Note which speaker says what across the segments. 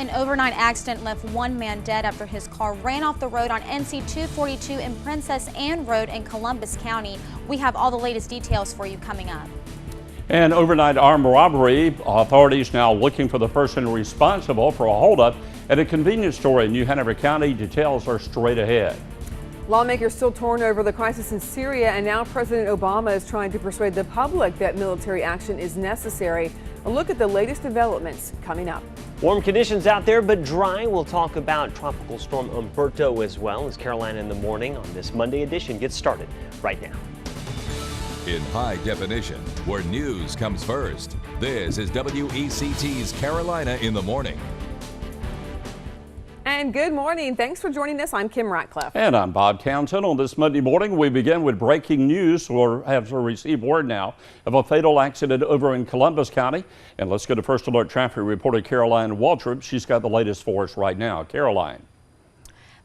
Speaker 1: An overnight accident left one man dead after his car ran off the road on NC 242 in Princess Anne Road in Columbus County. We have all the latest details for you coming up.
Speaker 2: An overnight armed robbery. Authorities now looking for the person responsible for a holdup at a convenience store in New Hanover County. Details are straight ahead.
Speaker 3: Lawmakers still torn over the crisis in Syria, and now President Obama is trying to persuade the public that military action is necessary. A look at the latest developments coming up.
Speaker 4: Warm conditions out there, but dry. We'll talk about Tropical Storm Umberto as well as Carolina in the morning on this Monday edition gets started right now.
Speaker 5: In high definition, where news comes first, this is WECT's Carolina in the Morning.
Speaker 3: And good morning. Thanks for joining us. I'm Kim Ratcliffe.
Speaker 2: And I'm Bob Townsend. On this Monday morning, we begin with breaking news. We'll have received word now of a fatal accident over in Columbus County. And let's go to First Alert traffic reporter Caroline Waltrip. She's got the latest for us right now. Caroline.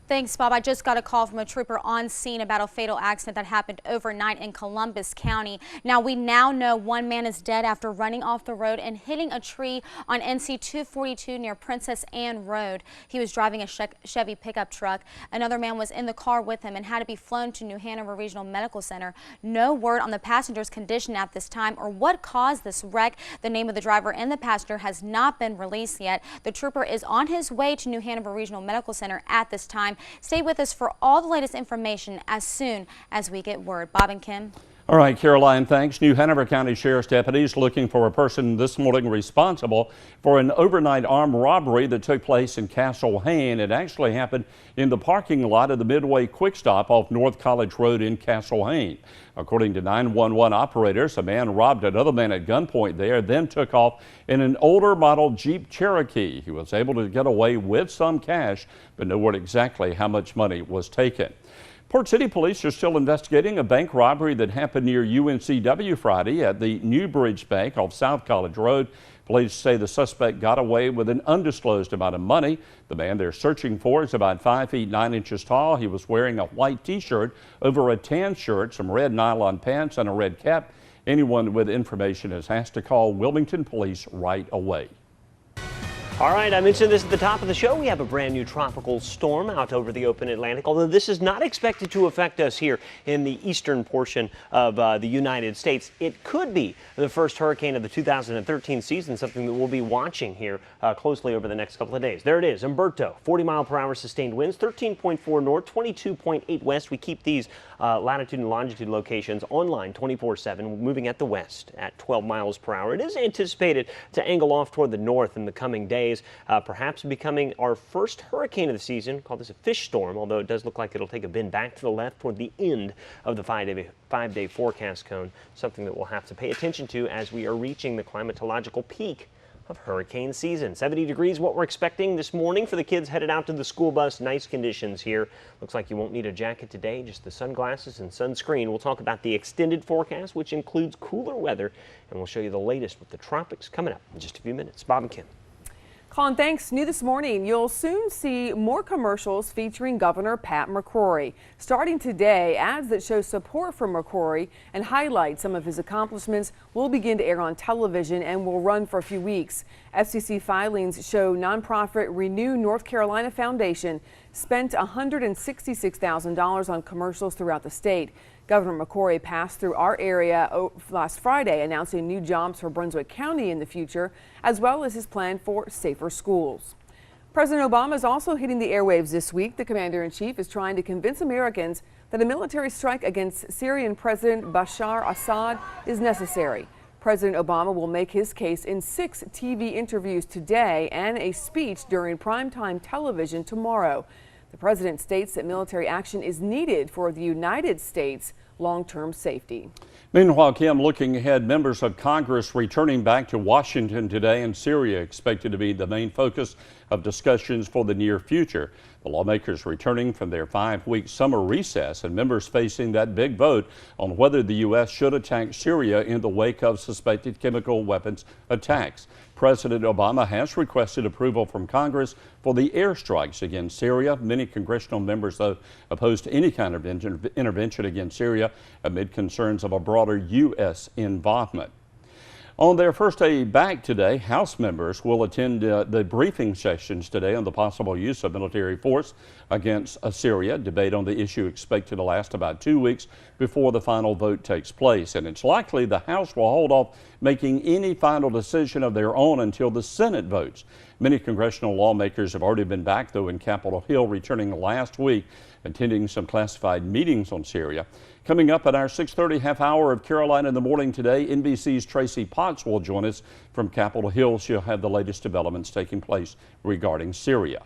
Speaker 1: Thanks, Bob. I just got a call from a trooper on scene about a fatal accident that happened overnight in Columbus County. Now, we know one man is dead after running off the road and hitting a tree on NC 242 near Princess Anne Road. He was driving a Chevy pickup truck. Another man was in the car with him and had to be flown to New Hanover Regional Medical Center. No word on the passenger's condition at this time or what caused this wreck. The name of the driver and the passenger has not been released yet. The trooper is on his way to New Hanover Regional Medical Center at this time. Stay with us for all the latest information as soon as we get word. Bob and Kim.
Speaker 2: All right, Caroline, thanks. New Hanover County Sheriff's deputies looking for a person this morning responsible for an overnight armed robbery that took place in Castle Hayne. It actually happened in the parking lot of the Midway Quick Stop off North College Road in Castle Hayne. According to 911 operators, a man robbed another man at gunpoint there, then took off in an older model Jeep Cherokee. He was able to get away with some cash, but no word exactly how much money was taken. Port City police are still investigating a bank robbery that happened near UNCW Friday at the Newbridge Bank off South College Road. Police say the suspect got away with an undisclosed amount of money. The man they're searching for is about 5 feet 9 inches tall. He was wearing a white t-shirt over a tan shirt, some red nylon pants, and a red cap. Anyone with information is asked to call Wilmington Police right away.
Speaker 4: All right, I mentioned this at the top of the show. We have a brand new tropical storm out over the open Atlantic, although this is not expected to affect us here in the eastern portion of the United States. It could be the first hurricane of the 2013 season, something that we'll be watching here closely over the next couple of days. There it is, Umberto, 40-mile-per-hour sustained winds, 13.4 north, 22.8 west. We keep these latitude and longitude locations online 24/7, moving at the west at 12 miles per hour. It is anticipated to angle off toward the north in the coming days. Perhaps becoming our first hurricane of the season. Call this a fish storm, although it does look like it'll take a bend back to the left toward the end of the five-day forecast cone, something that we'll have to pay attention to as we are reaching the climatological peak of hurricane season. 70 degrees what we're expecting this morning for the kids headed out to the school bus. Nice conditions here. Looks like you won't need a jacket today, just the sunglasses and sunscreen. We'll talk about the extended forecast, which includes cooler weather, and we'll show you the latest with the tropics coming up in just a few minutes. Bob and Kim.
Speaker 3: Colin, thanks. New this morning, you'll soon see more commercials featuring Governor Pat McCrory. Starting today, ads that show support for McCrory and highlight some of his accomplishments will begin to air on television and will run for a few weeks. FCC filings show nonprofit Renew North Carolina Foundation spent $166,000 on commercials throughout the state. Governor McCrory passed through our area last Friday, announcing new jobs for Brunswick County in the future, as well as his plan for safer schools. President Obama is also hitting the airwaves this week. The commander-in-chief is trying to convince Americans that a military strike against Syrian President Bashar Assad is necessary. President Obama will make his case in 6 TV interviews today and a speech during primetime television tomorrow. The president states that military action is needed for the United States' long-term safety.
Speaker 2: Meanwhile, Kim, looking ahead, members of Congress returning back to Washington today, and Syria expected to be the main focus of discussions for the near future. The lawmakers returning from their 5-week summer recess and members facing that big vote on whether the U.S. should attack Syria in the wake of suspected chemical weapons attacks. President Obama has requested approval from Congress for the airstrikes against Syria. Many congressional members, though, opposed to any kind of intervention against Syria amid concerns of a broader U.S. involvement. On their first day back today, House members will attend the briefing sessions today on the possible use of military force against Syria. Debate on the issue expected to last about 2 weeks before the final vote takes place. And it's likely the House will hold off making any final decision of their own until the Senate votes. Many congressional lawmakers have already been back, though, in Capitol Hill, returning last week, attending some classified meetings on Syria. Coming up at our 6:30 half hour of Carolina in the Morning today, NBC's Tracy Potts will join us from Capitol Hill. She'll have the latest developments taking place regarding Syria.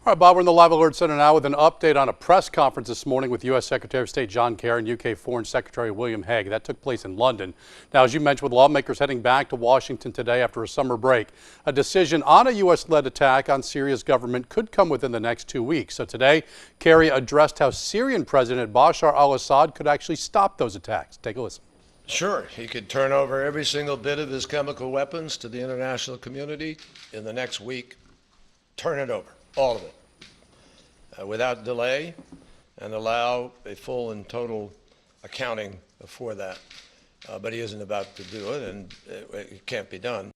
Speaker 6: All right, Bob, we're in the Live Alert Center now with an update on a press conference this morning with U.S. Secretary of State John Kerry and UK Foreign Secretary William Hague. That took place in London. Now, as you mentioned, with lawmakers heading back to Washington today after a summer break, a decision on a U.S.-led attack on Syria's government could come within the next 2 weeks. So today, Kerry addressed how Syrian President Bashar al-Assad could actually stop those attacks. Take a listen.
Speaker 7: Sure, he could turn over every single bit of his chemical weapons to the international community in the next week. Turn it over. All of it, without delay, and allow a full and total accounting for that. But he isn't about to do it, and it can't be done.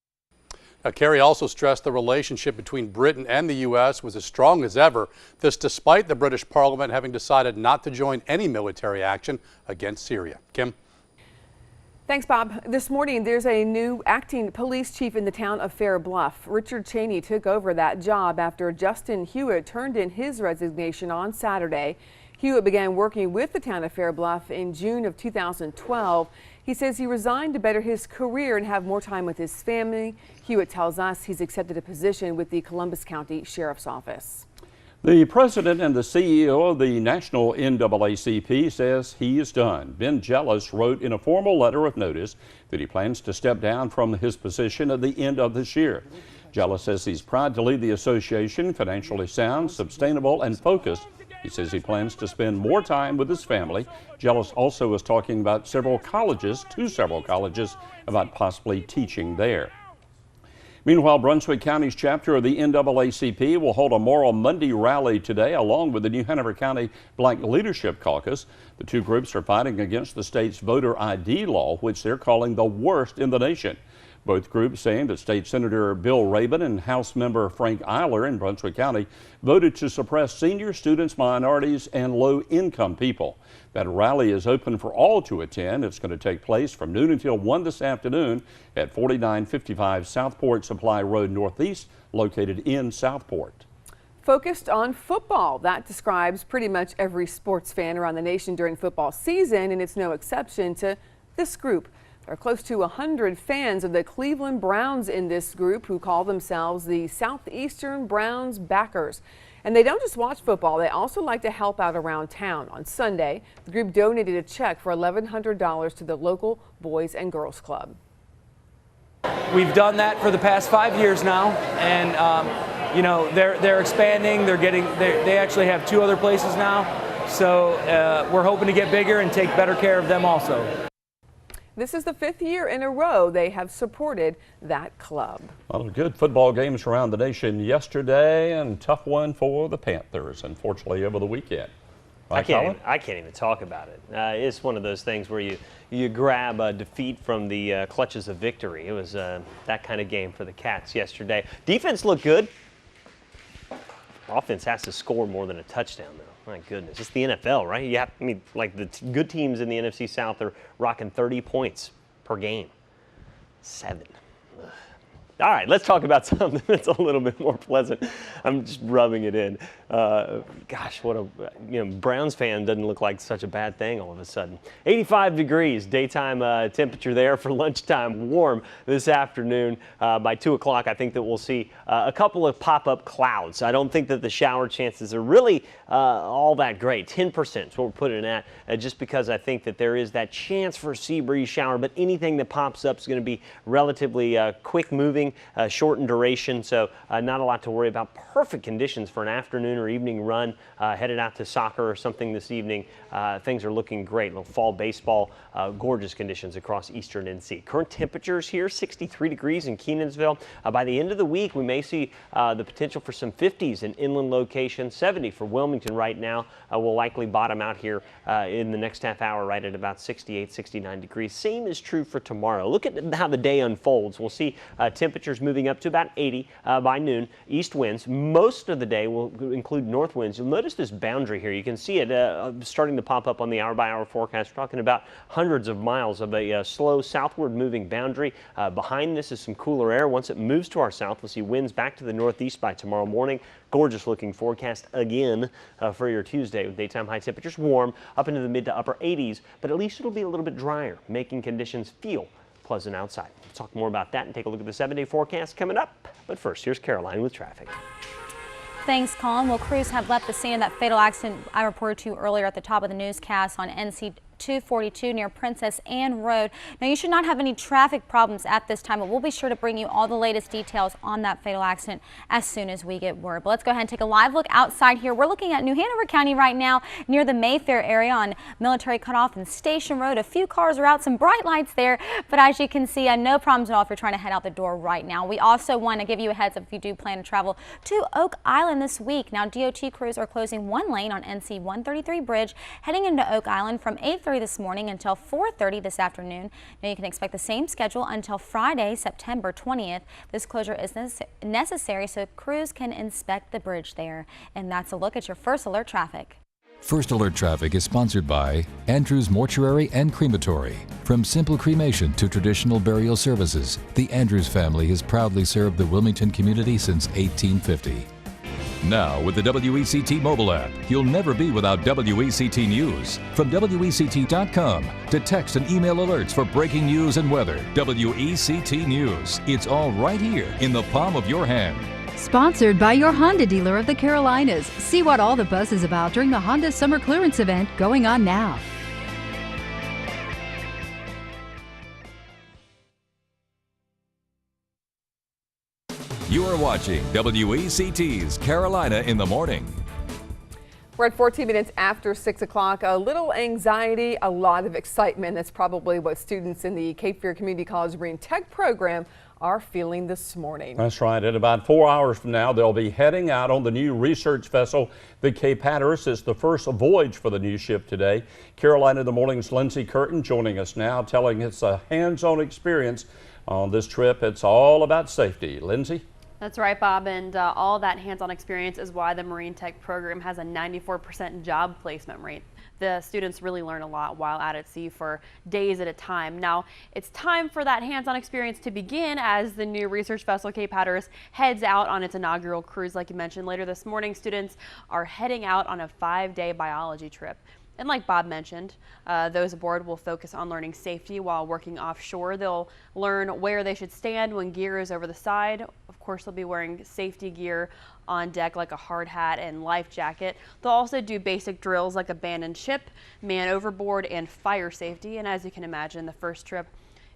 Speaker 6: Now, Kerry also stressed the relationship between Britain and the U.S. was as strong as ever. This despite the British Parliament having decided not to join any military action against Syria. Kim?
Speaker 3: Thanks, Bob. This morning, there's a new acting police chief in the town of Fair Bluff. Richard Cheney took over that job after Justin Hewitt turned in his resignation on Saturday. Hewitt began working with the town of Fair Bluff in June of 2012. He says he resigned to better his career and have more time with his family. Hewitt tells us he's accepted a position with the Columbus County Sheriff's Office.
Speaker 2: The president and the CEO of the National NAACP says he is done. Ben Jealous wrote in a formal letter of notice that he plans to step down from his position at the end of this year. Jealous says he's proud to lead the association financially sound, sustainable, and focused. He says he plans to spend more time with his family. Jealous also is talking about several colleges, about possibly teaching there. Meanwhile, Brunswick County's chapter of the NAACP will hold a Moral Monday rally today, along with the New Hanover County Black Leadership Caucus. The two groups are fighting against the state's voter ID law, which they're calling the worst in the nation. Both groups saying that State Senator Bill Rabin and House Member Frank Eiler in Brunswick County voted to suppress senior students, minorities, and low-income people. That rally is open for all to attend. It's going to take place from noon until 1 this afternoon at 4955 Southport Supply Road Northeast, located in Southport.
Speaker 3: Focused on football. That describes pretty much every sports fan around the nation during football season, and it's no exception to this group. There are close to 100 fans of the Cleveland Browns in this group who call themselves the Southeastern Browns Backers. And they don't just watch football, they also like to help out around town. On Sunday, the group donated a check for $1,100 to the local Boys and Girls Club.
Speaker 8: We've done that for the past 5 years now, and you know, they're expanding. They actually have 2 other places now, so we're hoping to get bigger and take better care of them also.
Speaker 3: This is the 5th year in a row they have supported that club.
Speaker 2: A lot of good football games around the nation yesterday, and tough one for the Panthers, unfortunately, over the weekend. Right,
Speaker 4: I can't even talk about it. It's one of those things where you grab a defeat from the clutches of victory. It was that kind of game for the Cats yesterday. Defense looked good. Offense has to score more than a touchdown, though. My goodness, it's the NFL, right? I mean, like the good teams in the NFC South are rocking 30 points per game. 7. Ugh. All right, let's talk about something that's a little bit more pleasant. I'm just rubbing it in. Gosh, what a Browns fan doesn't look like such a bad thing all of a sudden. 85 degrees, daytime temperature there for lunchtime, warm this afternoon. By 2 o'clock, I think that we'll see a couple of pop-up clouds. I don't think that the shower chances are really all that great. 10% is what we're putting it at, just because I think that there is that chance for a sea breeze shower, but anything that pops up is going to be relatively quick moving evening, short in duration, so not a lot to worry about. Perfect conditions for an afternoon or evening run, headed out to soccer or something this evening. Things are looking great. A little fall baseball, gorgeous conditions across eastern NC. Current temperatures here, 63 degrees in Kenansville. By the end of the week, we may see the potential for some 50s in inland locations. 70 for Wilmington right now. Will likely bottom out here in the next half hour right at about 68, 69 degrees. Same is true for tomorrow. Look at how the day unfolds. We'll see temperatures moving up to about 80 by noon. East winds. Most of the day will include north winds. You'll notice this boundary here. You can see it starting to pop up on the hour-by-hour forecast. We're talking about hundreds of miles of a slow southward moving boundary. Behind this is some cooler air. Once it moves to our south, we'll see winds back to the northeast by tomorrow morning. Gorgeous looking forecast again for your Tuesday, with daytime high temperatures warm up into the mid to upper 80s, but at least it'll be a little bit drier, making conditions feel pleasant outside. We'll talk more about that and take a look at the 7-day forecast coming up. But first, here's Caroline with traffic.
Speaker 1: Thanks, Colin. Well, crews have left the scene of that fatal accident I reported to you earlier at the top of the newscast on NC 242 near Princess Anne Road. Now, you should not have any traffic problems at this time, but we'll be sure to bring you all the latest details on that fatal accident as soon as we get word. But let's go ahead and take a live look outside here. We're looking at New Hanover County right now near the Mayfair area on Military Cutoff and Station Road. A few cars are out, some bright lights there, but as you can see, no problems at all if you're trying to head out the door right now. We also want to give you a heads up if you do plan to travel to Oak Island this week. Now, DOT crews are closing one lane on NC 133 bridge heading into Oak Island from 8:30 this morning until 4:30 this afternoon. Now, you can expect the same schedule until Friday, September 20th. This closure is necessary so crews can inspect the bridge there. And that's a look at your First Alert traffic.
Speaker 5: First Alert Traffic is sponsored by Andrews Mortuary and Crematory. From simple cremation to traditional burial services, the Andrews family has proudly served the Wilmington community since 1850. Now, with the WECT mobile app, you'll never be without WECT News. From WECT.com to text and email alerts for breaking news and weather. WECT News. It's all right here in the palm of your hand.
Speaker 9: Sponsored by your Honda dealer of the Carolinas. See what all the buzz is about during the Honda Summer Clearance event going on now.
Speaker 5: You are watching WECT's Carolina in the Morning.
Speaker 3: We're at 14 minutes after 6 o'clock. A little anxiety, a lot of excitement. That's probably what students in the Cape Fear Community College Marine Tech program are feeling this morning.
Speaker 2: That's right. At about 4 hours from now, they'll be heading out on the new research vessel, the Cape Hatteras. Is the first voyage for the new ship today. Carolina in the Morning's Lindsay Curtin joining us now, telling it's a hands-on experience on this trip. It's all about safety. Lindsay?
Speaker 10: That's right, Bob, and all that hands-on experience is why the Marine Tech program has a 94% job placement rate. The students really learn a lot while out at sea for days at a time. Now, it's time for that hands-on experience to begin as the new research vessel Cape Hatteras heads out on its inaugural cruise. Like you mentioned, later this morning, students are heading out on a 5-day biology trip. And like Bob mentioned, those aboard will focus on learning safety while working offshore. They'll learn where they should stand when gear is over the side. Of course, they'll be wearing safety gear on deck like a hard hat and life jacket. They'll also do basic drills like abandon ship, man overboard, and fire safety. And as you can imagine, the first trip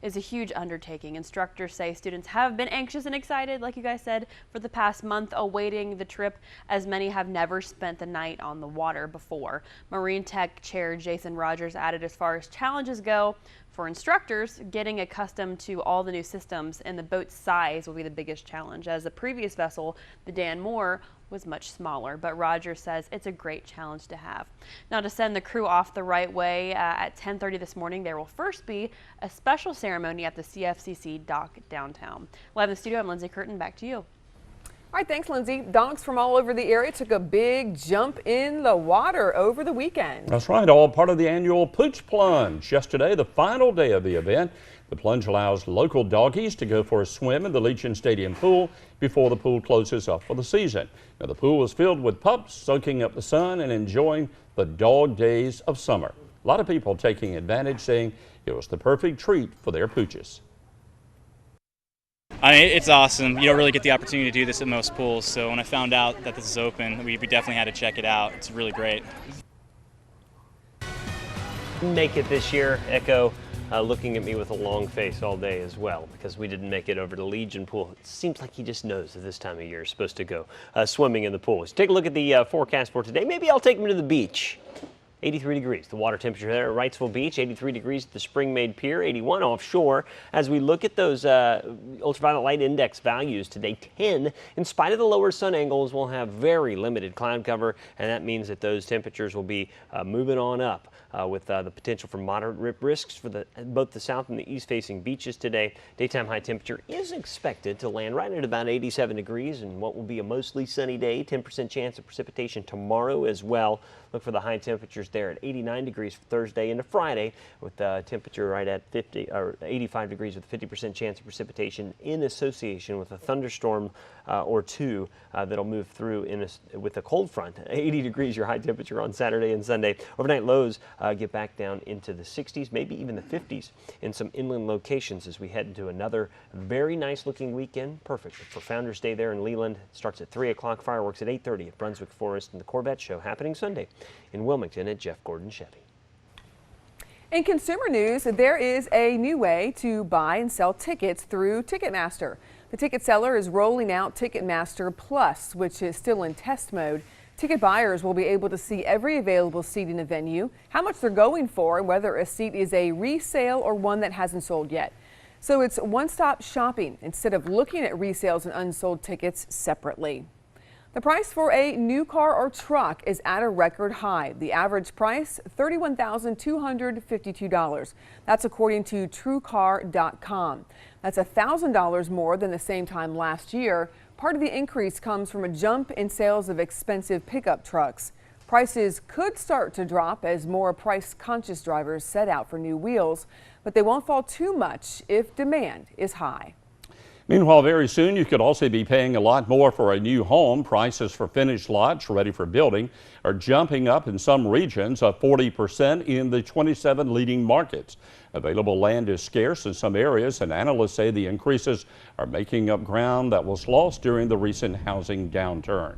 Speaker 10: is a huge undertaking. Instructors say students have been anxious and excited, like you guys said, for the past month awaiting the trip, as many have never spent the night on the water before. Marine Tech Chair Jason Rogers added, as far as challenges go, for instructors, getting accustomed to all the new systems and the boat's size will be the biggest challenge, as the previous vessel, the Dan Moore, was much smaller, but Rogers says it's a great challenge to have. Now, to send the crew off the right way, at 10:30 this morning, there will first be a special ceremony at the CFCC dock downtown. Live in the studio, I'm Lindsay Curtin. Back to you.
Speaker 3: All right, thanks, Lindsay. Docks from all over the area took a big jump in the water over the weekend.
Speaker 2: That's right, all part of the annual Pooch Plunge. Yesterday, the final day of the event. The plunge allows local doggies to go for a swim in the Legion Stadium pool before the pool closes up for the season. Now, the pool was filled with pups soaking up the sun and enjoying the dog days of summer. A lot of people taking advantage, saying it was the perfect treat for their pooches.
Speaker 11: I mean, it's awesome. You don't really get the opportunity to do this at most pools, so when I found out that this is open, we definitely had to check it out. It's really great.
Speaker 4: Make it this year. Echo looking at me with a long face all day as well because we didn't make it over to Legion Pool. It seems like he just knows that this time of year is supposed to go swimming in the pool. So take a look at the forecast for today. Maybe I'll take him to the beach. 83 degrees, the water temperature there at Wrightsville Beach, 83 degrees at the Spring Made Pier, 81 offshore. As we look at those ultraviolet light index values today, 10, in spite of the lower sun angles, we'll have very limited cloud cover, and that means that those temperatures will be moving on up with the potential for moderate rip risks for both the south and the east facing beaches today. Daytime high temperature is expected to land right at about 87 degrees and what will be a mostly sunny day, 10% chance of precipitation tomorrow as well. Look for the high temperatures there at 89 degrees for Thursday into Friday with the temperature right at 85 degrees with a 50% chance of precipitation in association with a thunderstorm or two that'll move through with a cold front. 80 degrees your high temperature on Saturday and Sunday. Overnight lows get back down into the 60s, maybe even the 50s in some inland locations as we head into another very nice looking weekend. Perfect for Founders Day there in Leland. It starts at 3 o'clock, fireworks at 8:30 at Brunswick Forest, and the Corvette Show happening Sunday in Wilmington at Jeff Gordon Chevy.
Speaker 3: In consumer news, there is a new way to buy and sell tickets through Ticketmaster. The ticket seller is rolling out Ticketmaster Plus, which is still in test mode. Ticket buyers will be able to see every available seat in a venue, how much they're going for, and whether a seat is a resale or one that hasn't sold yet. So it's one-stop shopping instead of looking at resales and unsold tickets separately. The price for a new car or truck is at a record high. The average price, $31,252. That's according to TrueCar.com. That's $1,000 more than the same time last year. Part of the increase comes from a jump in sales of expensive pickup trucks. Prices could start to drop as more price-conscious drivers set out for new wheels, but they won't fall too much if demand is high.
Speaker 2: Meanwhile, very soon you could also be paying a lot more for a new home. Prices for finished lots ready for building are jumping up in some regions, up 40% in the 27 leading markets. Available land is scarce in some areas, and analysts say the increases are making up ground that was lost during the recent housing downturn.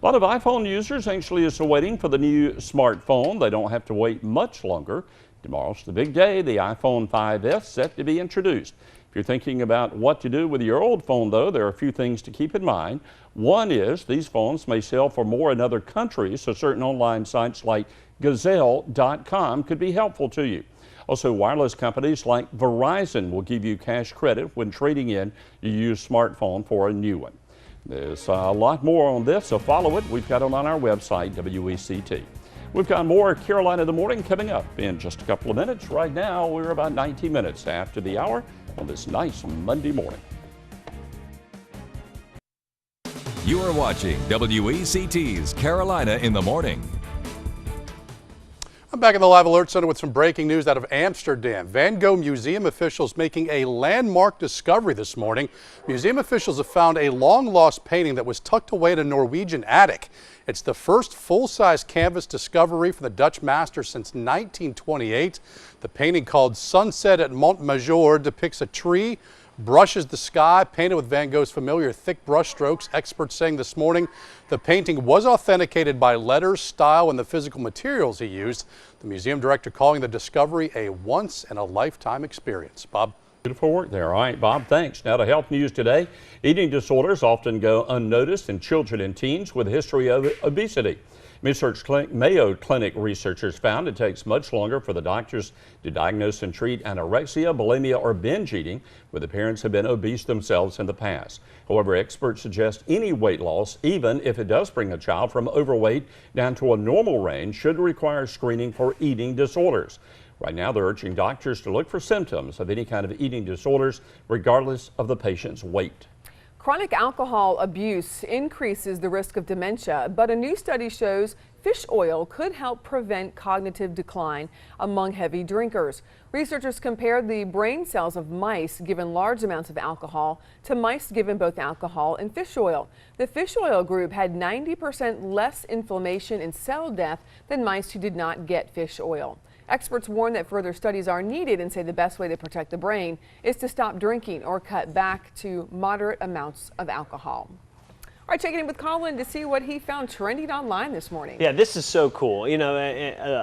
Speaker 2: A lot of iPhone users anxiously is waiting for the new smartphone. They don't have to wait much longer. Tomorrow's the big day. The iPhone 5S set to be introduced. If you're thinking about what to do with your old phone, though, there are a few things to keep in mind. One is these phones may sell for more in other countries, so certain online sites like Gazelle.com could be helpful to you. Also, wireless companies like Verizon will give you cash credit when trading in your used smartphone for a new one. There's a lot more on this, so follow it. We've got it on our website, WECT. We've got more Carolina in the Morning coming up in just a couple of minutes. Right now, we're about 90 minutes after the hour on this nice Monday morning.
Speaker 5: You are watching WECT's Carolina in the Morning.
Speaker 6: I'm back in the Live Alert Center with some breaking news out of Amsterdam. Van Gogh Museum officials making a landmark discovery this morning. Museum officials have found a long-lost painting that was tucked away in a Norwegian attic. It's the first full-size canvas discovery from the Dutch master since 1928. The painting, called Sunset at Montmajour, depicts a tree, brushes the sky, painted with Van Gogh's familiar thick brush strokes. Experts saying this morning the painting was authenticated by letters, style, and the physical materials he used. The museum director calling the discovery a once-in-a-lifetime experience. Bob?
Speaker 2: Beautiful work there. All right, Bob, thanks. Now to health news today. Eating disorders often go unnoticed in children and teens with a history of obesity. Mayo Clinic researchers found it takes much longer for the doctors to diagnose and treat anorexia, bulimia, or binge eating when the parents have been obese themselves in the past. However, experts suggest any weight loss, even if it does bring a child from overweight down to a normal range, should require screening for eating disorders. Right now, they're urging doctors to look for symptoms of any kind of eating disorders, regardless of the patient's weight.
Speaker 3: Chronic alcohol abuse increases the risk of dementia, but a new study shows fish oil could help prevent cognitive decline among heavy drinkers. Researchers compared the brain cells of mice given large amounts of alcohol to mice given both alcohol and fish oil. The fish oil group had 90% less inflammation and cell death than mice who did not get fish oil. Experts warn that further studies are needed and say the best way to protect the brain is to stop drinking or cut back to moderate amounts of alcohol. All right, checking in with Colin to see what he found trending online this morning.
Speaker 4: Yeah, this is so cool. You know,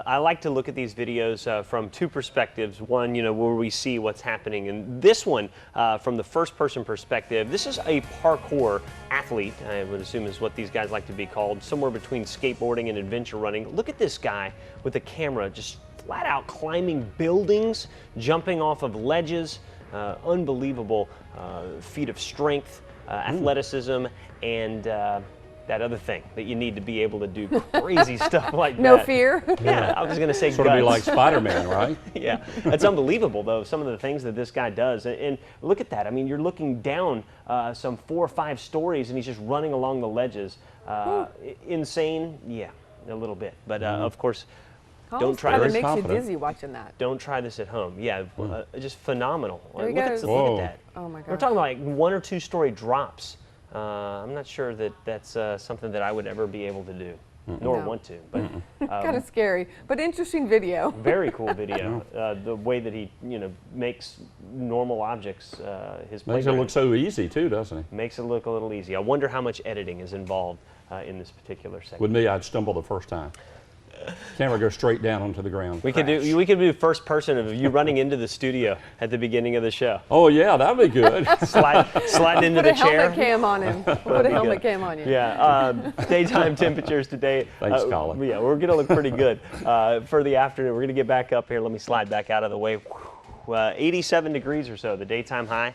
Speaker 4: I like to look at these videos from two perspectives. One, you know, where we see what's happening, and this one from the first-person perspective. This is a parkour athlete, I would assume is what these guys like to be called, somewhere between skateboarding and adventure running. Look at this guy with a camera just flat out climbing buildings, jumping off of ledges. Unbelievable feat of strength, athleticism, and that other thing that you need to be able to do crazy stuff like that.
Speaker 3: No fear?
Speaker 4: Yeah, I was going to say
Speaker 2: Sort of be like Spider-Man, right?
Speaker 4: Yeah, it's unbelievable, though, some of the things that this guy does. And look at that. I mean, you're looking down some 4 or 5 stories, and he's just running along the ledges. Insane? Yeah, a little bit. But, of course, don't try this.
Speaker 3: It makes you dizzy watching that.
Speaker 4: Don't try this at home. Yeah, just phenomenal.
Speaker 3: There he
Speaker 4: Look
Speaker 3: goes.
Speaker 4: at that.
Speaker 3: Oh, my God.
Speaker 4: We're talking about like 1 or 2 story drops. I'm not sure that that's something that I would ever be able to do, nor want to. But
Speaker 3: Kind of scary, but interesting video.
Speaker 4: very cool video. The way that he, you know, makes normal objects his
Speaker 2: Makes it
Speaker 4: playground.
Speaker 2: look so easy too, doesn't he?
Speaker 4: Makes it look a little easy. I wonder how much editing is involved in this particular segment.
Speaker 2: With me, I'd stumble the first time. Camera goes straight down onto the ground.
Speaker 4: We could do first person of you running into the studio at the beginning of the show.
Speaker 2: Oh yeah, that'd be good.
Speaker 4: Slide into the chair.
Speaker 3: Put a helmet cam on him. We'll put a helmet cam on you.
Speaker 4: Yeah. Daytime temperatures today.
Speaker 2: Thanks, Colin.
Speaker 4: Yeah, we're gonna look pretty good for the afternoon. We're gonna get back up here. Let me slide back out of the way. 87 degrees or so. The daytime high.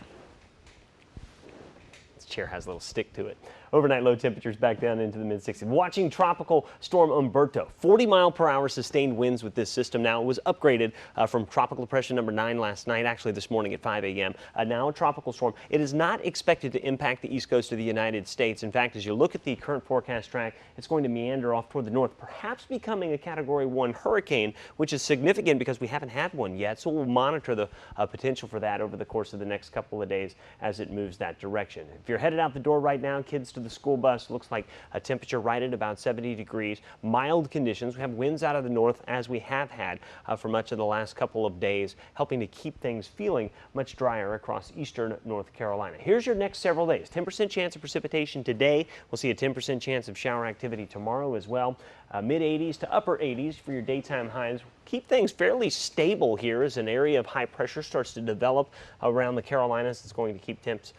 Speaker 4: This chair has a little stick to it. Overnight low temperatures back down into the mid-60s. Watching tropical storm Umberto. 40-mile-per-hour sustained winds with this system. Now, it was upgraded from tropical depression number 9 last night, actually this morning at 5 a.m. Now a tropical storm. It is not expected to impact the east coast of the United States. In fact, as you look at the current forecast track, it's going to meander off toward the north, perhaps becoming a Category 1 hurricane, which is significant because we haven't had one yet. So we'll monitor the potential for that over the course of the next couple of days as it moves that direction. If you're headed out the door right now, kids to the school bus, looks like a temperature right at about 70 degrees. Mild conditions. We have winds out of the north as we have had for much of the last couple of days, helping to keep things feeling much drier across eastern North Carolina. Here's your next several days. 10% chance of precipitation today. We'll see a 10% chance of shower activity tomorrow as well. Mid-80s to upper 80s for your daytime highs. Keep things fairly stable here as an area of high pressure starts to develop around the Carolinas. It's going to keep temps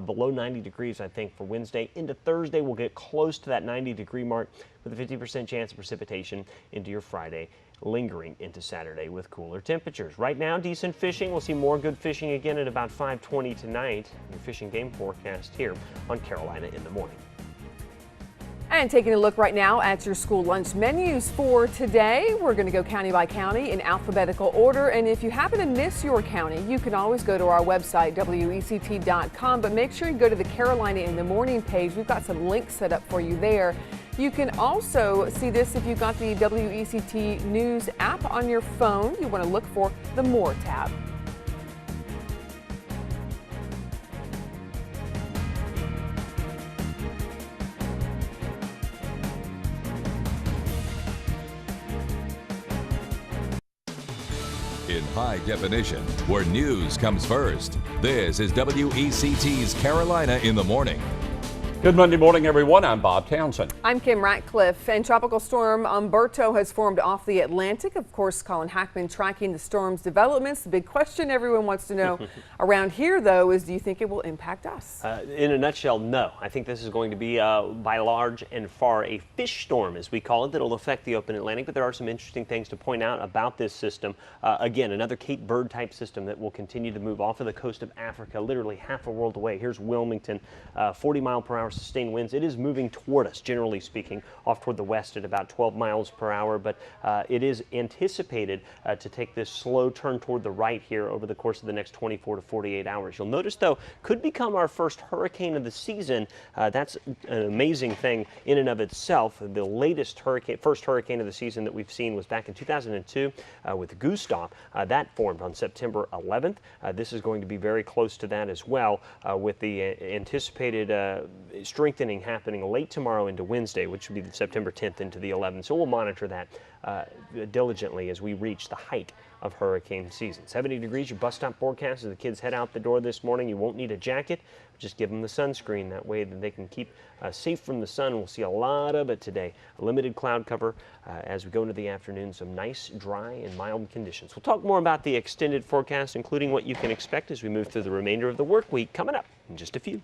Speaker 4: below 90 degrees, I think, for Wednesday. Into Thursday, we'll get close to that 90-degree mark with a 50% chance of precipitation into your Friday, lingering into Saturday with cooler temperatures. Right now, decent fishing. We'll see more good fishing again at about 5:20 tonight. Your fishing game forecast here on Carolina in the Morning.
Speaker 3: And taking a look right now at your school lunch menus for today, we're going to go county by county in alphabetical order. And if you happen to miss your county, you can always go to our website, WECT.com. But make sure you go to the Carolina in the Morning page. We've got some links set up for you there. You can also see this if you've got the WECT News app on your phone. You want to look for the More tab.
Speaker 5: In high definition, where news comes first. This is WECT's Carolina in the Morning.
Speaker 2: Good Monday morning, everyone. I'm Bob Townsend.
Speaker 3: I'm Kim Ratcliffe, and Tropical Storm Umberto has formed off the Atlantic. Of course, Colin Hackman tracking the storm's developments. The big question everyone wants to know around here, though, is do you think it will impact us?
Speaker 4: In a nutshell, no. I think this is going to be, by large and far, a fish storm, as we call it, that will affect the open Atlantic. But there are some interesting things to point out about this system. Again, another Cape Bird type system that will continue to move off of the coast of Africa, literally half a world away. Here's Wilmington, 40-mile-per-hour sustained winds. It is moving toward us, generally speaking, off toward the west at about 12 miles per hour, but it is anticipated to take this slow turn toward the right here over the course of the next 24 to 48 hours. You'll notice, though, could become our first hurricane of the season. That's an amazing thing in and of itself. The latest first hurricane of the season that we've seen was back in 2002 with Gustav. That formed on September 11th. This is going to be very close to that as well, with the anticipated strengthening happening late tomorrow into Wednesday, which would be September 10th into the 11th. So we'll monitor that diligently as we reach the height of hurricane season. 70 degrees, your bus stop forecast as the kids head out the door this morning. You won't need a jacket. Just give them the sunscreen. That way that they can keep safe from the sun. We'll see a lot of it today. A limited cloud cover as we go into the afternoon. Some nice, dry, and mild conditions. We'll talk more about the extended forecast, including what you can expect as we move through the remainder of the work week, coming up in just a few.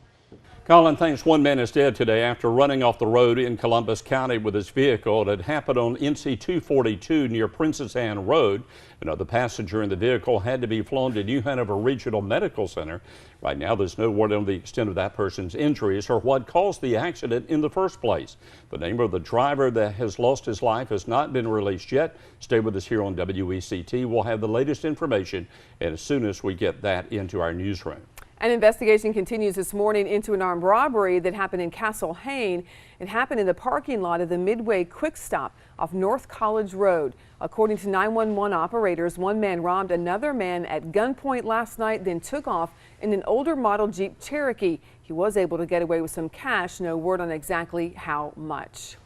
Speaker 2: Colin, thanks. One man is dead today after running off the road in Columbus County with his vehicle. It had happened on NC 242 near Princess Anne Road. Another passenger in the vehicle had to be flown to New Hanover Regional Medical Center. Right now, there's no word on the extent of that person's injuries or what caused the accident in the first place. The name of the driver that has lost his life has not been released yet. Stay with us here on WECT. We'll have the latest information, and as soon as we get that into our newsroom.
Speaker 3: An investigation continues this morning into an armed robbery that happened in Castle Hayne. It happened in the parking lot of the Midway Quick Stop off North College Road. According to 911 operators, one man robbed another man at gunpoint last night, then took off in an older model Jeep Cherokee. He was able to get away with some cash. No word on exactly how much.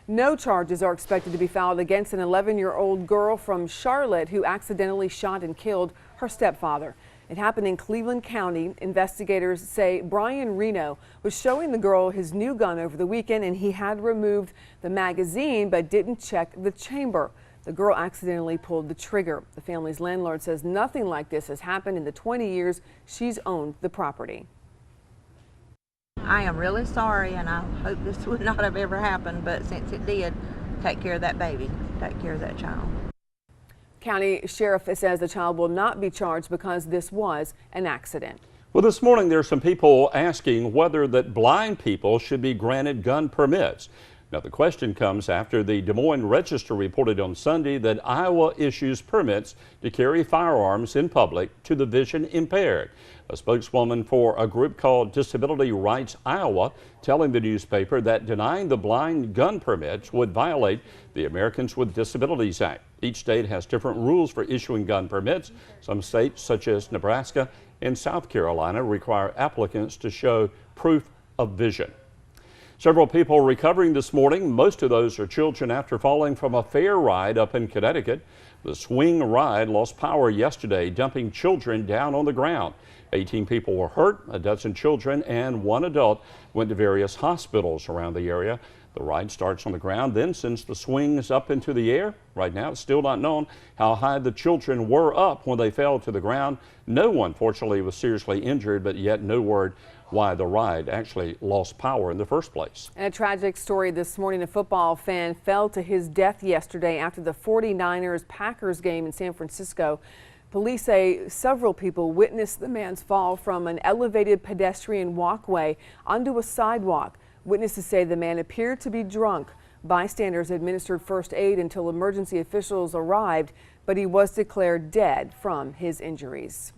Speaker 3: No charges are expected to be filed against an 11-year-old girl from Charlotte who accidentally shot and killed her stepfather. It happened in Cleveland County. Investigators say Brian Reno was showing the girl his new gun over the weekend, and he had removed the magazine but didn't check the chamber. The girl accidentally pulled the trigger. The family's landlord says nothing like this has happened in the 20 years she's owned the property.
Speaker 12: I am really sorry, and I hope this would not have ever happened, but since it did, take care of that baby, take care of that child.
Speaker 3: County Sheriff says the child will not be charged because this was an accident.
Speaker 2: Well, this morning there are some people asking whether that blind people should be granted gun permits. Now, the question comes after the Des Moines Register reported on Sunday that Iowa issues permits to carry firearms in public to the vision impaired. A spokeswoman for a group called Disability Rights Iowa telling the newspaper that denying the blind gun permits would violate the Americans with Disabilities Act. Each state has different rules for issuing gun permits. Some states, such as Nebraska and South Carolina, require applicants to show proof of vision. Several people recovering this morning. Most of those are children after falling from a fair ride up in Connecticut. The swing ride lost power yesterday, dumping children down on the ground. 18 people were hurt, a dozen children and one adult went to various hospitals around the area. The ride starts on the ground, then sends the swings up into the air. Right now, it's still not known how high the children were up when they fell to the ground. No one, fortunately, was seriously injured, but yet no word why the ride actually lost power in the first place.
Speaker 3: And a tragic story this morning. A football fan fell to his death yesterday after the 49ers-Packers game in San Francisco. Police say several people witnessed the man's fall from an elevated pedestrian walkway onto a sidewalk. Witnesses say the man appeared to be drunk. Bystanders administered first aid until emergency officials arrived, but he was declared dead from his injuries.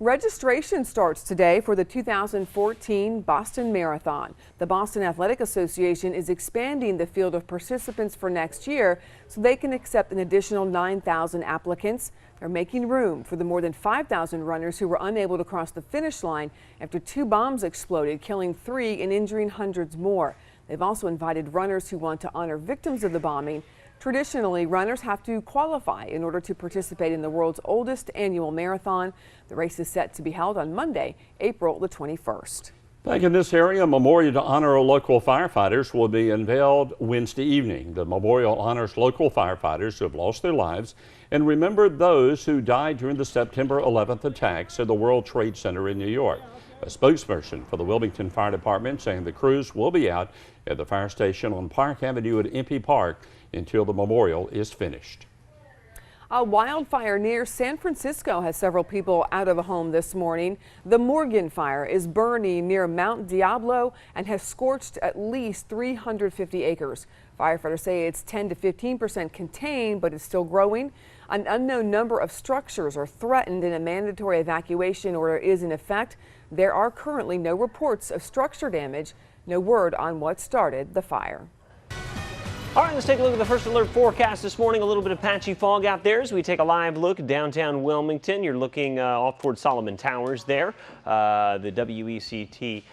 Speaker 3: Registration starts today for the 2014 Boston Marathon. The Boston Athletic Association is expanding the field of participants for next year so they can accept an additional 9,000 applicants. They're making room for the more than 5,000 runners who were unable to cross the finish line after 2 bombs exploded, killing 3 and injuring hundreds more. They've also invited runners who want to honor victims of the bombing. Traditionally, runners have to qualify in order to participate in the world's oldest annual marathon. The race is set to be held on Monday, April the 21st.
Speaker 2: Back in this area, a memorial to honor local firefighters will be unveiled Wednesday evening. The memorial honors local firefighters who have lost their lives and remember those who died during the September 11th attacks at the World Trade Center in New York. A spokesperson for the Wilmington Fire Department saying the crews will be out at the fire station on Park Avenue at Impey Park until the memorial is finished.
Speaker 3: A wildfire near San Francisco has several people out of a home this morning. The Morgan fire is burning near Mount Diablo and has scorched at least 350 acres. Firefighters say it's 10 to 15% contained, but it's still growing. An unknown number of structures are threatened and a mandatory evacuation order is in effect. There are currently no reports of structure damage. No word on what started the fire.
Speaker 4: All right, let's take a look at the first alert forecast this morning. A little bit of patchy fog out there as we take a live look at downtown Wilmington. You're looking off toward Solomon Towers there. The WECT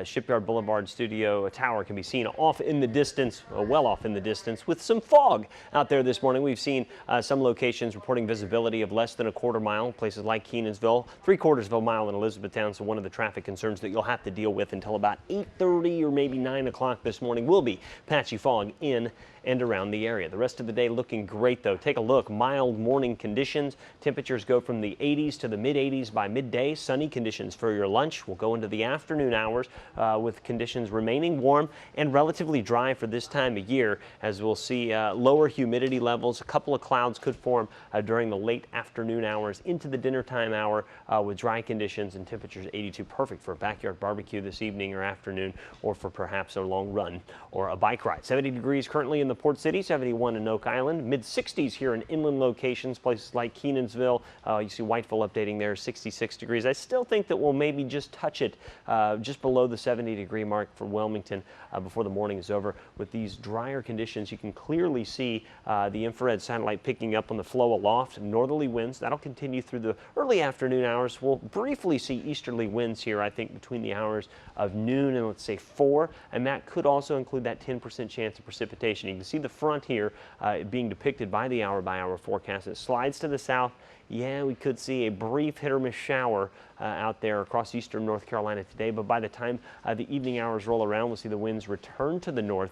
Speaker 4: Shipyard Boulevard Studio Tower can be seen off in the distance, well off in the distance, with some fog out there this morning. We've seen some locations reporting visibility of less than a quarter mile, places like Kenansville, 3/4 of a mile in Elizabethtown. So one of the traffic concerns that you'll have to deal with until about 8:30 or maybe 9 o'clock this morning will be patchy fog in and around the area. The rest of the day looking great though. Take a look, mild morning conditions. Temperatures go from the 80s to the mid 80s by midday. Sunny conditions for your lunch. We'll go into the afternoon hours with conditions remaining warm and relatively dry for this time of year, as we'll see lower humidity levels. A couple of clouds could form during the late afternoon hours into the dinner time hour with dry conditions and temperatures 82. Perfect for a backyard barbecue this evening or afternoon, or for perhaps a long run or a bike ride. 70 degrees currently in the Port City, 71 in Oak Island, mid 60s here in inland locations, places like Kenansville. You see Whiteville updating there, 66 degrees. I still think that we'll maybe just touch it just below the 70-degree mark for Wilmington before the morning is over. With these drier conditions, you can clearly see the infrared satellite picking up on the flow aloft. Northerly winds, that'll continue through the early afternoon hours. We'll briefly see easterly winds here, I think, between the hours of noon and let's say 4, and that could also include that 10% chance of precipitation. You can see the front here being depicted by the hour-by-hour forecast. It slides to the south. Yeah, we could see a brief hit-or-miss shower out there across eastern North Carolina today, but by the time the evening hours roll around, we'll see the winds return to the north.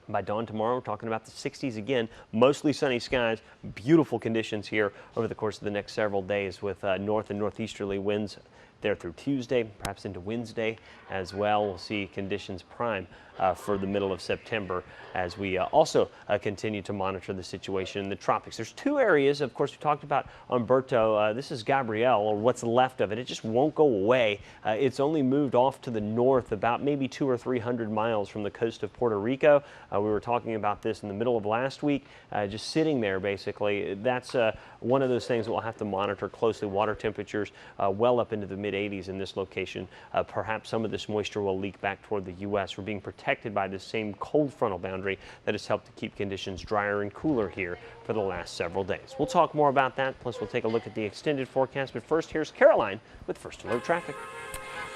Speaker 4: By dawn tomorrow, we're talking about the 60s again, mostly sunny skies, beautiful conditions here over the course of the next several days with north and northeasterly winds there through Tuesday, perhaps into Wednesday as well. We'll see conditions prime for the middle of September as we also continue to monitor the situation in the tropics. There's two areas, of course, we talked about Umberto. This is Gabrielle, or what's left of it. It just won't go away. It's only moved off to the north about maybe 200 or 300 miles from the coast of Puerto Rico. We were talking about this in the middle of last week, just sitting there basically. That's one of those things that we'll have to monitor closely. Water temperatures well up into the mid-80s in this location. Perhaps some of this moisture will leak back toward the U.S. We're being protected by the same cold frontal boundary that has helped to keep conditions drier and cooler here for the last several days. We'll talk more about that, plus we'll take a look at the extended forecast. But first, here's Caroline with First Alert Traffic.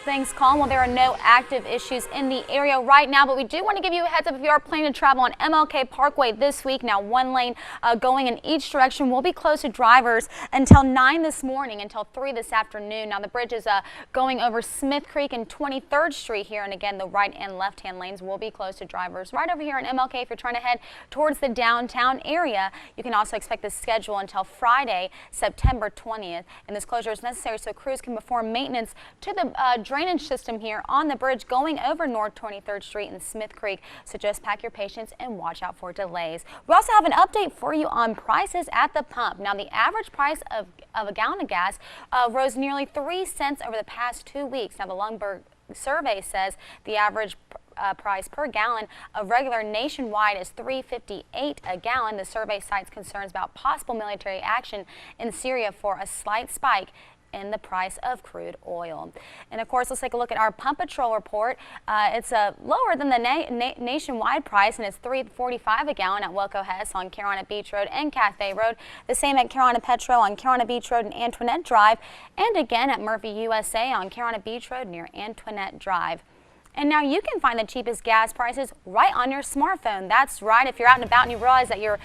Speaker 1: Thanks, Colin. Well, there are no active issues in the area right now, but we do want to give you a heads up if you are planning to travel on MLK Parkway this week. Now, one lane going in each direction will be closed to drivers until 9 this morning, until 3 this afternoon. Now, the bridge is going over Smith Creek and 23rd Street here, and again, the right and left-hand lanes will be closed to drivers. Right over here on MLK, if you're trying to head towards the downtown area, you can also expect this schedule until Friday, September 20th, and this closure is necessary so crews can perform maintenance to the drainage system here on the bridge going over North 23rd Street and Smith Creek. So just pack your patience and watch out for delays. We also have an update for you on prices at the pump. Now, the average price of a gallon of gas rose nearly 3 cents over the past 2 weeks. Now, the Lundberg survey says the average price per gallon of regular nationwide is $3.58 a gallon. The survey cites concerns about possible military action in Syria for a slight spike in the price of crude oil. And of course, let's take a look at our Pump Patrol report. It's lower than the nationwide price, and it's $3.45 a gallon at Wilco Hess on Carolina Beach Road and Cafe Road. The same at Carolina Petro on Carolina Beach Road and Antoinette Drive, and again at Murphy USA on Carolina Beach Road near Antoinette Drive. And now you can find the cheapest gas prices right on your smartphone. That's right. If you're out and about and you realize that your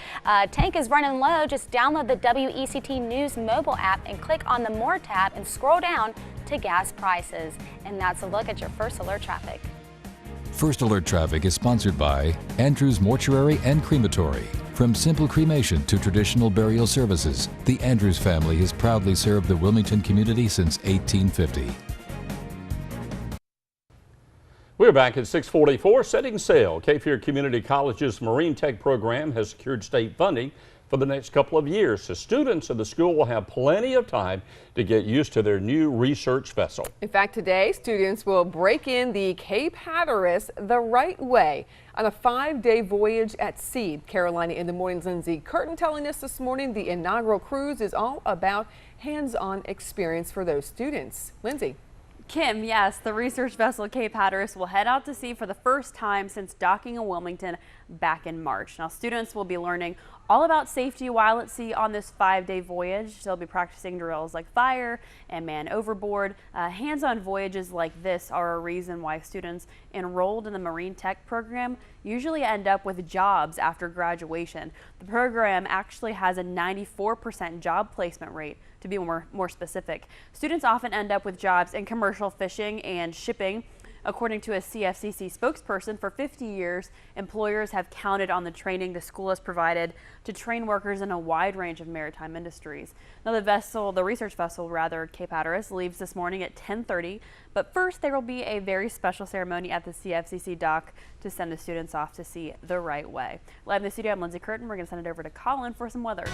Speaker 1: tank is running low, just download the WECT News mobile app and click on the More tab and scroll down to gas prices. And that's a look at your First Alert Traffic.
Speaker 5: First Alert Traffic is sponsored by Andrews Mortuary and Crematory. From simple cremation to traditional burial services, the Andrews family has proudly served the Wilmington community since 1850.
Speaker 2: We're back at 6:44, setting sail. Cape Fear Community College's Marine Tech program has secured state funding for the next couple of years, so students of the school will have plenty of time to get used to their new research vessel.
Speaker 3: In fact, today, students will break in the Cape Hatteras the right way on a 5-day voyage at sea. Carolina in the Morning's Lindsay Curtin telling us this morning the inaugural cruise is all about hands-on experience for those students. Lindsay.
Speaker 10: Kim, yes, the research vessel Cape Hatteras will head out to sea for the first time since docking in Wilmington back in March. Now, students will be learning all about safety while at sea on this 5-day voyage. They'll be practicing drills like fire and man overboard. Hands-on voyages like this are a reason why students enrolled in the Marine Tech program usually end up with jobs after graduation. The program actually has a 94% job placement rate, to be more specific. Students often end up with jobs in commercial fishing and shipping. According to a CFCC spokesperson, for 50 years, employers have counted on the training the school has provided to train workers in a wide range of maritime industries. Now, the research vessel, Cape Hatteras, leaves this morning at 10:30. But first, there will be a very special ceremony at the CFCC dock to send the students off to sea the right way. Live in the studio, I'm Lindsay Curtin. We're going to send it over to Colin for some weather.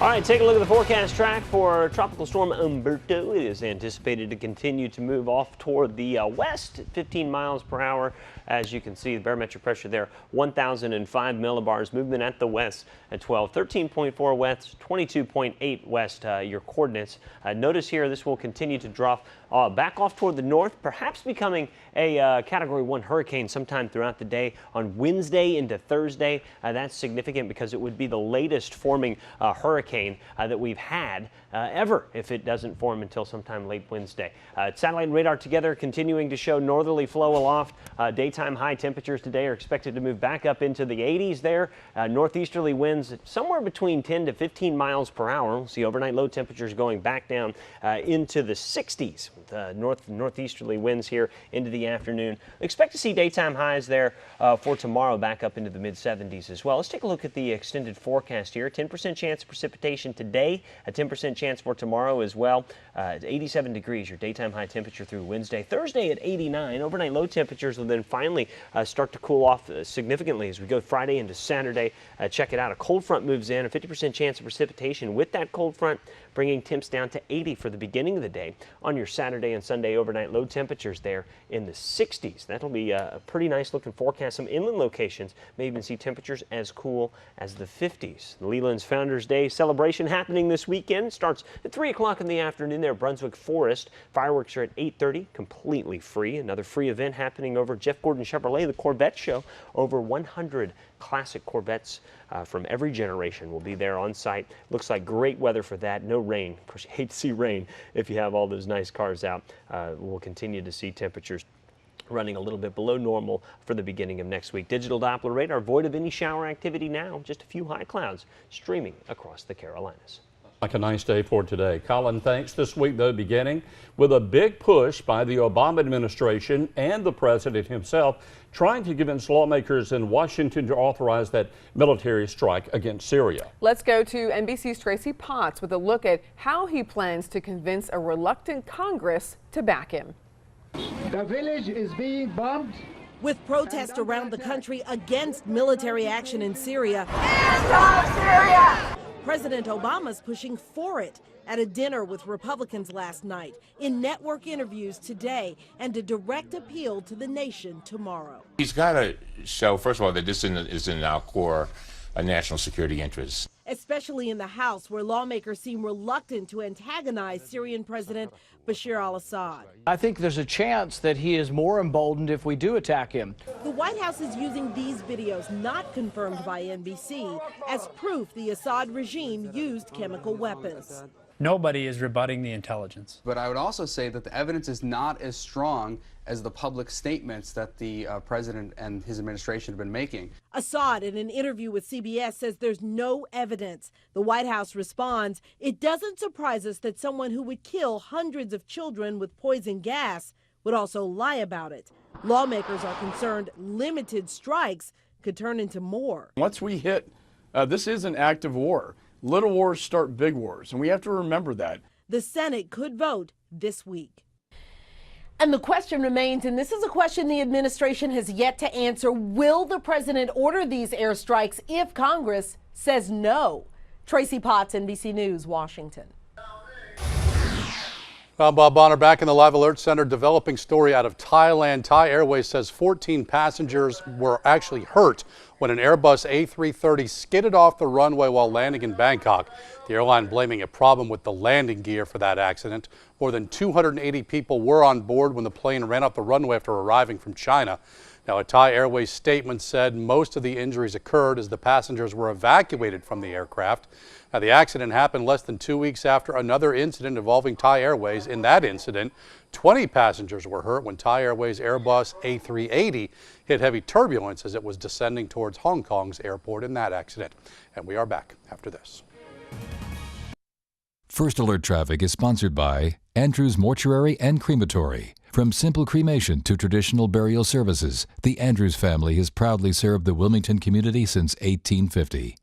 Speaker 4: All right, take a look at the forecast track for Tropical Storm Umberto. It is anticipated to continue to move off toward the west at 15 miles per hour. As you can see, the barometric pressure there, 1,005 millibars. Movement at the west at 12, 13.4 west, 22.8 west, your coordinates. Notice here this will continue to drop back off toward the north, perhaps becoming a Category 1 hurricane sometime throughout the day on Wednesday into Thursday. That's significant because it would be the latest forming hurricane that we've had ever if it doesn't form until sometime late Wednesday. Satellite and radar together continuing to show northerly flow aloft. Daytime high temperatures today are expected to move back up into the 80s there. Northeasterly winds somewhere between 10 to 15 miles per hour. We'll see overnight low temperatures going back down into the 60s with northeasterly winds here into the afternoon. Expect to see daytime highs there for tomorrow back up into the mid 70s as well. Let's take a look at the extended forecast here. 10% chance of precipitation today, a 10% chance for tomorrow as well. 87 degrees, your daytime high temperature through Wednesday. Thursday at 89. Overnight low temperatures will then finally start to cool off significantly as we go Friday into Saturday. Check it out. A cold front moves in, a 50% chance of precipitation with that cold front, bringing temps down to 80 for the beginning of the day. On your Saturday and Sunday overnight low temperatures there in the 60s. That'll be a pretty nice looking forecast. Some inland locations may even see temperatures as cool as the 50s. The Leland's Founders Day celebration happening this weekend starts at 3 o'clock in the afternoon there, Brunswick Forest. Fireworks are at 8:30, completely free. Another free event happening over Jeff Gordon Chevrolet, the Corvette Show. Over 100 classic Corvettes from every generation will be there on site. Looks like great weather for that. No rain. Of course, you hate to see rain if you have all those nice cars out. We'll continue to see temperatures running a little bit below normal for the beginning of next week. Digital Doppler radar void of any shower activity now. Just a few high clouds streaming across the Carolinas.
Speaker 2: Like a nice day for today. Colin, thanks. This week, though, beginning with a big push by the Obama administration and the president himself trying to convince lawmakers in Washington to authorize that military strike against Syria.
Speaker 3: Let's go to NBC's Tracy Potts with a look at how he plans to convince a reluctant Congress to back him.
Speaker 13: The village is being bombed.
Speaker 14: With protests around the country against military action in Syria. President Obama's pushing for it at a dinner with Republicans last night, in network interviews today, and a direct appeal to the nation tomorrow.
Speaker 15: He's got to show, first of all, that this is in our core national security interests.
Speaker 14: Especially in the House, where lawmakers seem reluctant to antagonize Syrian President Bashar al-Assad.
Speaker 16: I think there's a chance that he is more emboldened if we do attack him.
Speaker 14: The White House is using these videos, not confirmed by NBC, as proof the Assad regime used chemical weapons.
Speaker 17: Nobody is rebutting the intelligence.
Speaker 18: But I would also say that the evidence is not as strong as the public statements that the president and his administration have been making.
Speaker 14: Assad, in an interview with CBS, says there's no evidence. The White House responds, it doesn't surprise us that someone who would kill hundreds of children with poison gas would also lie about it. Lawmakers are concerned limited strikes could turn into more.
Speaker 19: Once we hit, this is an active war. Little wars start big wars, and we have to remember that.
Speaker 14: The Senate could vote this week. And the question remains, and this is a question the administration has yet to answer, will the president order these airstrikes if Congress says no? Tracy Potts, NBC News, Washington.
Speaker 6: I'm Bob Bonner back in the Live Alert Center. Developing story out of Thailand. Thai Airways says 14 passengers were actually hurt when an Airbus A330 skidded off the runway while landing in Bangkok. The airline blaming a problem with the landing gear for that accident. More than 280 people were on board when the plane ran off the runway after arriving from China. Now, a Thai Airways statement said most of the injuries occurred as the passengers were evacuated from the aircraft. Now, the accident happened less than 2 weeks after another incident involving Thai Airways. In that incident, 20 passengers were hurt when Thai Airways Airbus A380 hit heavy turbulence as it was descending towards Hong Kong's airport in that accident. And we are back after this.
Speaker 5: First Alert Traffic is sponsored by Andrews Mortuary and Crematory. From simple cremation to traditional burial services, the Andrews family has proudly served the Wilmington community since 1850.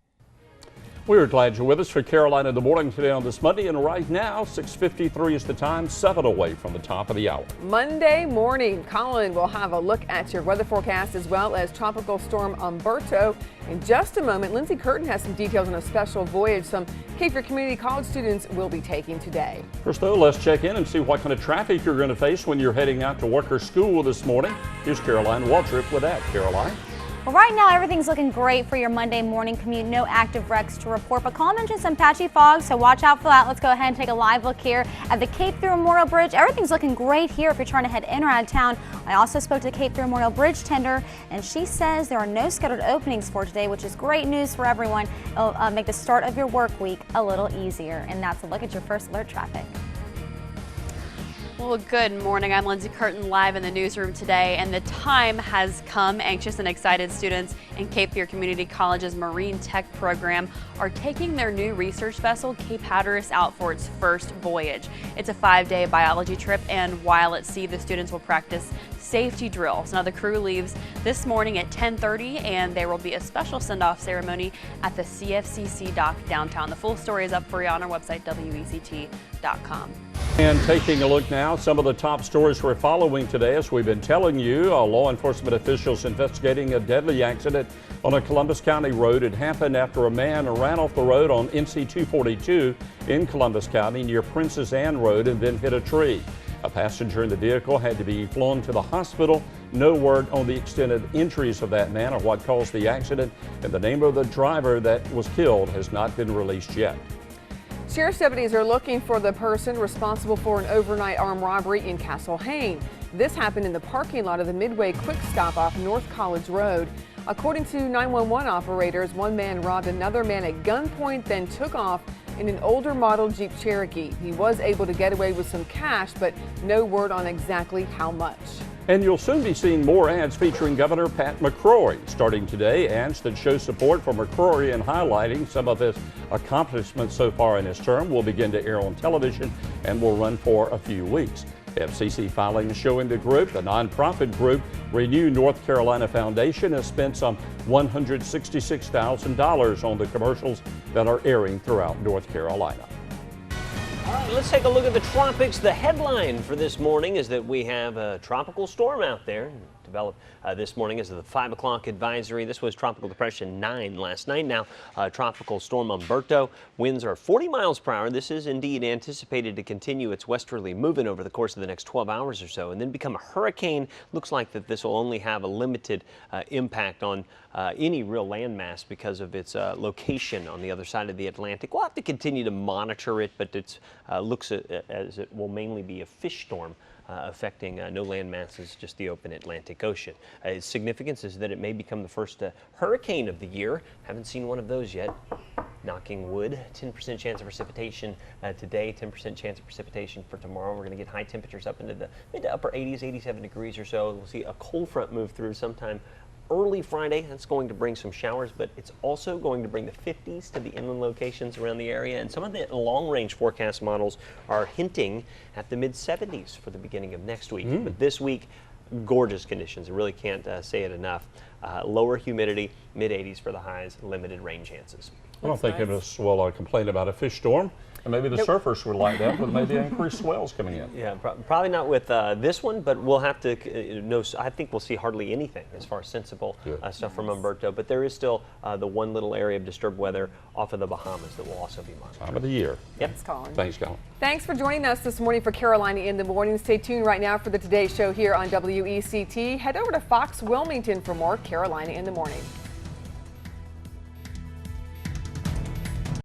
Speaker 2: We are glad you're with us for Carolina in the Morning today on this Monday, and right now 6:53 is the time, 7 away from the top of the hour.
Speaker 3: Monday morning, Colin will have a look at your weather forecast as well as Tropical Storm Umberto. In just a moment, Lindsay Curtin has some details on a special voyage some Cape Fear Community College students will be taking today.
Speaker 2: First though, let's check in and see what kind of traffic you're going to face when you're heading out to work or school this morning. Here's Caroline Waltrip with that. Caroline?
Speaker 1: Well, right now, everything's looking great for your Monday morning commute. No active wrecks to report, but Colin mentioned some patchy fog, so watch out for that. Let's go ahead and take a live look here at the Cape Fear Memorial Bridge. Everything's looking great here if you're trying to head in or out of town. I also spoke to the Cape Fear Memorial Bridge tender, and she says there are no scheduled openings for today, which is great news for everyone. It'll make the start of your work week a little easier. And that's a look at your First Alert traffic.
Speaker 10: Well, good morning. I'm Lindsay Curtin live in the newsroom today, and the time has come. Anxious and excited students in Cape Fear Community College's Marine Tech program are taking their new research vessel, Cape Hatteras, out for its first voyage. It's a 5-day biology trip, and while at sea, the students will practice safety drills. Now, the crew leaves this morning at 10:30, and there will be a special send-off ceremony at the CFCC dock downtown. The full story is up for you on our website, WECT.com.
Speaker 2: And taking a look now, some of the top stories we're following today. As we've been telling you, law enforcement officials investigating a deadly accident on a Columbus County road. It happened after a man ran off the road on NC 242 in Columbus County near Princess Anne Road and then hit a tree. A passenger in the vehicle had to be flown to the hospital. No word on the extent of injuries of that man or what caused the accident, and the name of the driver that was killed has not been released yet.
Speaker 3: Sheriff's deputies are looking for the person responsible for an overnight armed robbery in Castle Hayne. This happened in the parking lot of the Midway Quick Stop off North College Road. According to 911 operators, one man robbed another man at gunpoint, then took off in an older model Jeep Cherokee. He was able to get away with some cash, but no word on exactly how much.
Speaker 2: And you'll soon be seeing more ads featuring Governor Pat McCrory. Starting today, ads that show support for McCrory and highlighting some of his accomplishments so far in his term will begin to air on television and will run for a few weeks. FCC filings showing the group, the nonprofit group Renew North Carolina Foundation, has spent some $166,000 on the commercials that are airing throughout North Carolina.
Speaker 4: All right, let's take a look at the tropics. The headline for this morning is that we have a tropical storm out there. Developed this morning as the 5 o'clock advisory. This was Tropical Depression 9 last night. Now Tropical Storm Umberto. Winds are 40 miles per hour. This is indeed anticipated to continue its westerly movement over the course of the next 12 hours or so and then become a hurricane. Looks like that this will only have a limited impact on any real landmass because of its location on the other side of the Atlantic. We'll have to continue to monitor it, but it looks as it will mainly be a fish storm. Affecting no land masses, just the open Atlantic Ocean. Its significance is that it may become the first hurricane of the year. Haven't seen one of those yet. Knocking wood. 10% chance of precipitation today, 10% chance of precipitation for tomorrow. We're going to get high temperatures up into the mid to upper 80s, 87 degrees or so. We'll see a cold front move through sometime early Friday. That's going to bring some showers, but it's also going to bring the 50s to the inland locations around the area. And some of the long-range forecast models are hinting at the mid-70s for the beginning of next week. But this week, gorgeous conditions. I really can't say it enough. Lower humidity, mid-80s for the highs, limited rain chances.
Speaker 2: I don't think any of us will complain about a fish storm. And maybe the surfers would like that with maybe increased swells coming in.
Speaker 4: Yeah, probably not with this one, but we'll have to know. I think we'll see hardly anything as far as sensible stuff from Umberto. But there is still the one little area of disturbed weather off of the Bahamas that will also be monitored.
Speaker 2: Time of the year.
Speaker 4: Yep.
Speaker 3: Thanks, Colin.
Speaker 2: Thanks, Colin.
Speaker 3: Thanks for joining us this morning for Carolina in the Morning. Stay tuned right now for the Today Show here on WECT. Head over to Fox Wilmington for more Carolina in the Morning.